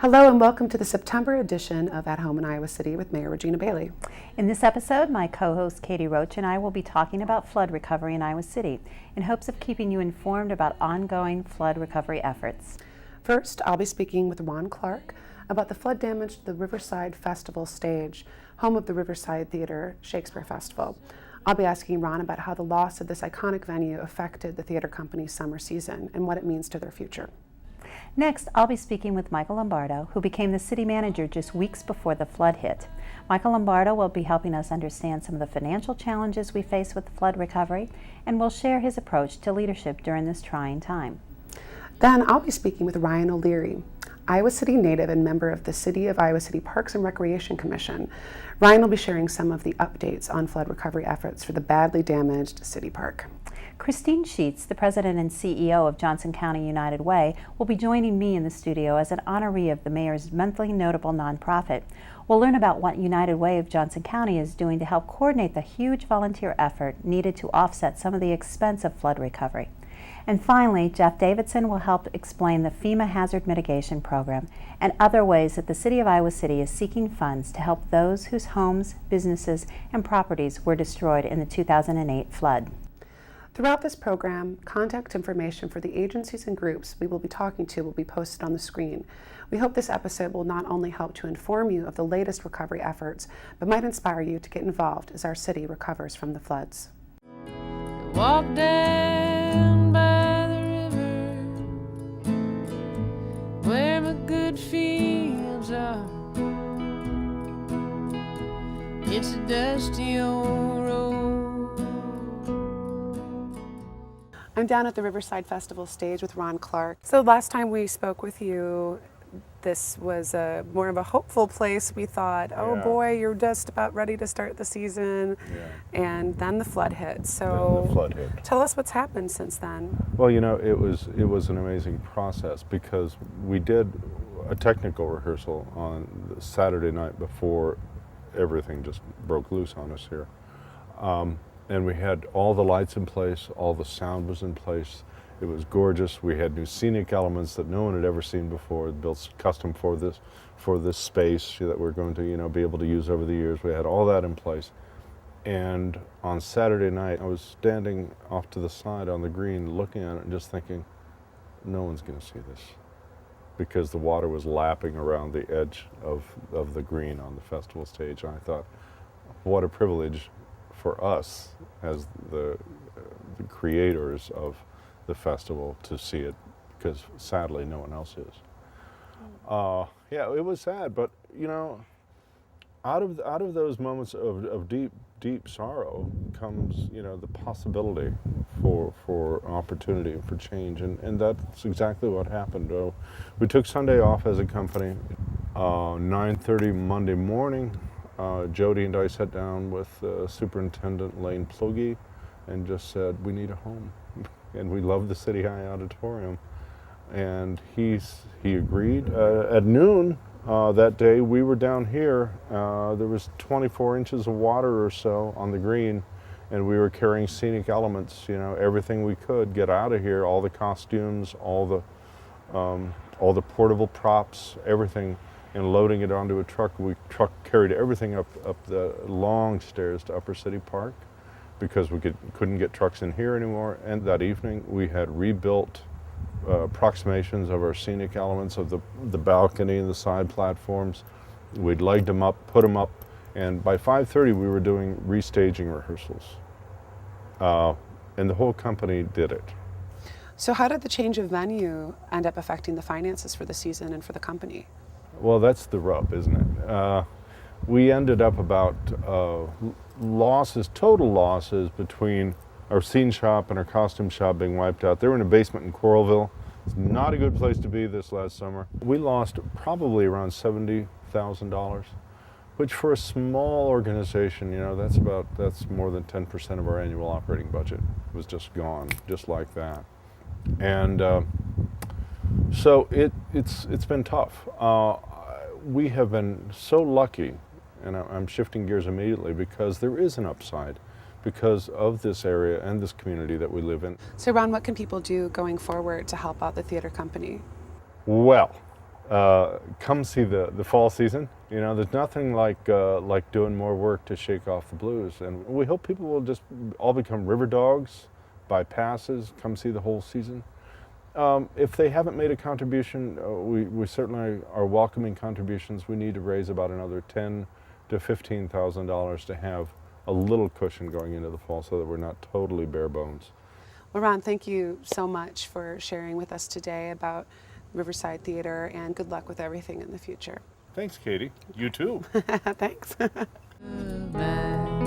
Hello and welcome to the September edition of At Home in Iowa City with Mayor Regina Bailey. In this episode, my co-host Katie Roche and I will be talking about flood recovery in Iowa City in hopes of keeping you informed about ongoing flood recovery efforts. First, I'll be speaking with Ron Clark about the flood damage to the Riverside Festival stage, home of the Riverside Theater Shakespeare Festival. I'll be asking Ron about how the loss of this iconic venue affected the theater company's summer season and what it means to their future. Next, I'll be speaking with Michael Lombardo, who became the city manager just weeks before the flood hit. Michael Lombardo will be helping us understand some of the financial challenges we face with flood recovery, and will share his approach to leadership during this trying time. Then I'll be speaking with Ryan O'Leary, Iowa City native and member of the City of Iowa City Parks and Recreation Commission. Ryan will be sharing some of the updates on flood recovery efforts for the badly damaged city park. Christine Sheets, the president and CEO of Johnson County United Way, will be joining me in the studio as an honoree of the mayor's monthly notable nonprofit. We'll learn about what United Way of Johnson County is doing to help coordinate the huge volunteer effort needed to offset some of the expense of flood recovery. And finally, Jeff Davidson will help explain the FEMA Hazard Mitigation Program and other ways that the City of Iowa City is seeking funds to help those whose homes, businesses, and properties were destroyed in the 2008 flood. Throughout this program, contact information for the agencies and groups we will be talking to will be posted on the screen. We hope this episode will not only help to inform you of the latest recovery efforts, but might inspire you to get involved as our city recovers from the floods. Walk down by the river where my good fields are. It's a dusty old road. I'm down at the Riverside Festival stage with Ron Clark. So last time we spoke with you, this was more of a hopeful place. We thought, oh boy, you're just about ready to start the season. And then the flood hit. So tell us what's happened since then. Well, you know, it was an amazing process because we did a technical rehearsal on the Saturday night before everything just broke loose on us here. And we had all the lights in place, all the sound was in place. It was gorgeous. We had new scenic elements that no one had ever seen before, built custom for this space that we're going to, be able to use over the years. We had all that in place. And on Saturday night, I was standing off to the side on the green looking at it and just thinking, no one's going to see this, because the water was lapping around the edge of the green on the festival stage. And I thought, what a privilege for us as the creators of the festival to see it, because sadly no one else is. Yeah, it was sad, but out of those moments of deep sorrow comes the possibility for opportunity and for change, and that's exactly what happened. We took Sunday off as a company. 9:30 Monday morning, Jody and I sat down with Superintendent Lane Ploege and just said, we need a home. And we love the City High Auditorium. And he agreed. At noon that day, we were down here. There was 24 inches of water or so on the green, and we were carrying scenic elements, everything we could get out of here, all the costumes, all the portable props, everything, and loading it onto a truck. Truck carried everything up the long stairs to Upper City Park because we couldn't get trucks in here anymore. And that evening we had rebuilt approximations of our scenic elements of the balcony and the side platforms. We'd legged them up, put them up, and by 5:30 we were doing restaging rehearsals. And the whole company did it. So how did the change of venue end up affecting the finances for the season and for the company? Well, that's the rub, isn't it? We ended up about total losses between our scene shop and our costume shop being wiped out. They were in a basement in Coralville. It's not a good place to be this last summer. We lost probably around $70,000, which for a small organization, that's more than 10% of our annual operating budget was just gone, just like that. And so it's been tough. We have been so lucky, and I'm shifting gears immediately, because there is an upside because of this area and this community that we live in. So Ron, what can people do going forward to help out the theater company? Well, come see the fall season. You know, there's nothing like doing more work to shake off the blues. And we hope people will just all become river dogs, buy passes, come see the whole season. If they haven't made a contribution, we certainly are welcoming contributions. We need to raise about another $10,000 to $15,000 to have a little cushion going into the fall so that we're not totally bare bones. Well, Ron, thank you so much for sharing with us today about Riverside Theater, and good luck with everything in the future. Thanks, Katie. You too. Thanks. Goodbye.